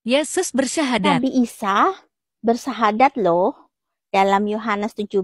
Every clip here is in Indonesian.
Yesus bersyahadat. Nabi Isa bersahadat loh. Dalam Yohanes 17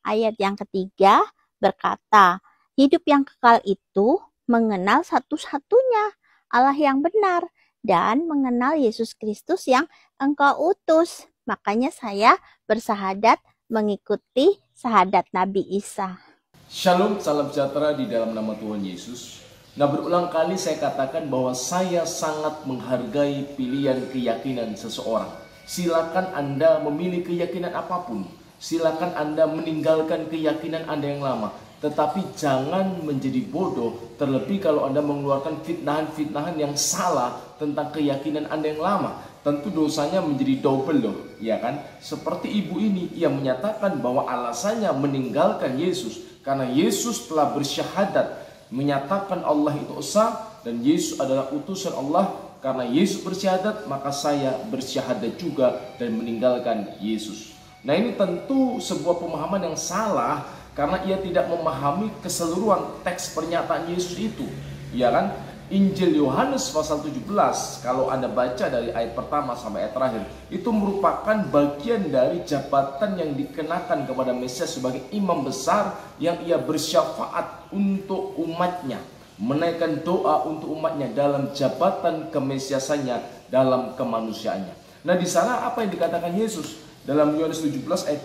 ayat yang ketiga berkata, hidup yang kekal itu mengenal satu-satunya Allah yang benar dan mengenal Yesus Kristus yang engkau utus. Makanya saya bersahadat mengikuti sahadat Nabi Isa. Shalom, salam sejahtera di dalam nama Tuhan Yesus. Nah, berulang kali saya katakan bahwa saya sangat menghargai pilihan keyakinan seseorang. Silakan Anda memilih keyakinan apapun. Silakan Anda meninggalkan keyakinan Anda yang lama. Tetapi jangan menjadi bodoh, terlebih kalau Anda mengeluarkan fitnahan-fitnahan yang salah tentang keyakinan Anda yang lama. Tentu dosanya menjadi double loh, ya kan? Seperti ibu ini yang menyatakan bahwa alasannya meninggalkan Yesus karena Yesus telah bersyahadat, menyatakan Allah itu esa dan Yesus adalah utusan Allah. Karena Yesus bersyahadat, maka saya bersyahadat juga dan meninggalkan Yesus. Nah, ini tentu sebuah pemahaman yang salah karena ia tidak memahami keseluruhan teks pernyataan Yesus itu, ya kan? Injil Yohanes pasal 17, kalau Anda baca dari ayat pertama sampai ayat terakhir, itu merupakan bagian dari jabatan yang dikenakan kepada Mesias sebagai imam besar yang ia bersyafaat untuk umatnya, menaikkan doa untuk umatnya dalam jabatan kemesiasannya, dalam kemanusiaannya. Nah, di sana apa yang dikatakan Yesus? Dalam Yohanes 17 ayat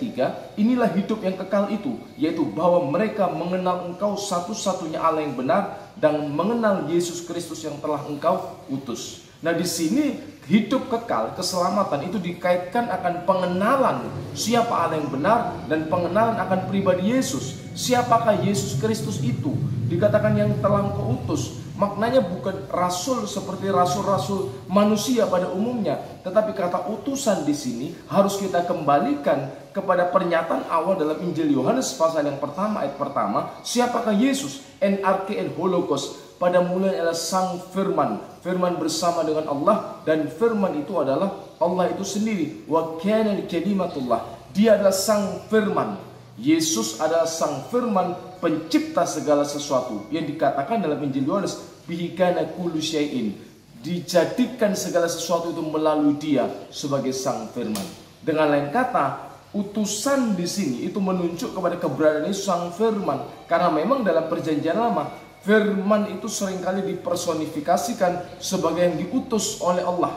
3, inilah hidup yang kekal itu, yaitu bahwa mereka mengenal engkau satu-satunya Allah yang benar dan mengenal Yesus Kristus yang telah engkau utus. Nah, di sini hidup kekal, keselamatan itu dikaitkan akan pengenalan siapa Allah yang benar dan pengenalan akan pribadi Yesus. Siapakah Yesus Kristus itu? Dikatakan yang telah engkau utus. Maknanya bukan rasul seperti rasul-rasul manusia pada umumnya, tetapi kata utusan di sini harus kita kembalikan kepada pernyataan awal dalam Injil Yohanes pasal yang pertama ayat pertama. Siapakah Yesus? En-arche hologos. Pada mulanya adalah Sang Firman, Firman bersama dengan Allah, dan Firman itu adalah Allah itu sendiri. Wa kana kalimatullah. Dia adalah Sang Firman. Yesus adalah Sang Firman, pencipta segala sesuatu, yang dikatakan dalam Injil Yohanes, bihi kana kullu syai'in, dijadikan segala sesuatu itu melalui Dia sebagai Sang Firman. Dengan lain kata, utusan di sini itu menunjuk kepada keberadaan Yesus Sang Firman, karena memang dalam Perjanjian Lama Firman itu seringkali dipersonifikasikan sebagai yang diutus oleh Allah.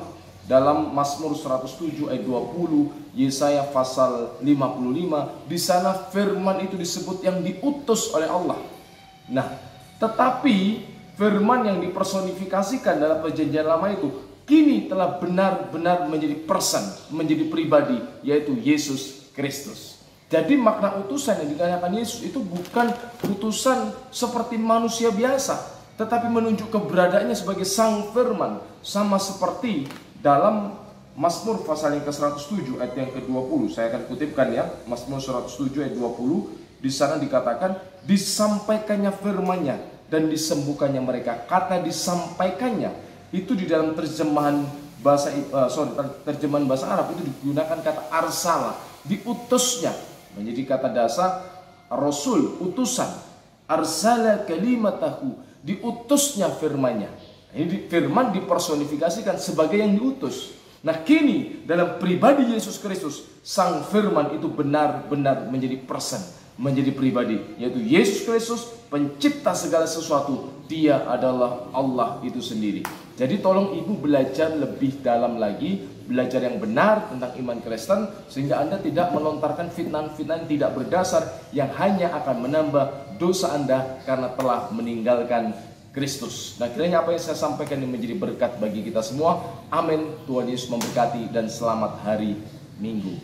Dalam Mazmur 107 ayat 20, Yesaya pasal 55, di sana firman itu disebut yang diutus oleh Allah. Nah, tetapi firman yang dipersonifikasikan dalam Perjanjian Lama itu kini telah benar-benar menjadi person, menjadi pribadi, yaitu Yesus Kristus. Jadi makna utusan yang dikatakan Yesus itu bukan utusan seperti manusia biasa, tetapi menunjuk keberadaannya sebagai Sang Firman, sama seperti dalam Mazmur pasal yang ke-107 ayat yang ke-20. Saya akan kutipkan ya, Mazmur 107 ayat 20. Di sana dikatakan, disampaikannya firman-Nya dan disembuhkannya mereka. Kata disampaikannya itu di dalam terjemahan bahasa Arab itu digunakan kata arsala, diutusnya, menjadi kata dasar rasul, utusan. Arsala kalimatahu, diutusnya firman-Nya. Ini firman dipersonifikasikan sebagai yang diutus. Nah, kini dalam pribadi Yesus Kristus, Sang Firman itu benar-benar menjadi person, menjadi pribadi, yaitu Yesus Kristus, pencipta segala sesuatu. Dia adalah Allah itu sendiri. Jadi tolong ibu belajar lebih dalam lagi, belajar yang benar tentang iman Kristen, sehingga Anda tidak melontarkan fitnah-fitnah yang tidak berdasar, yang hanya akan menambah dosa Anda karena telah meninggalkan Kristus. Nah, kiranya apa yang saya sampaikan ini menjadi berkat bagi kita semua. Amin. Tuhan Yesus memberkati dan selamat hari Minggu.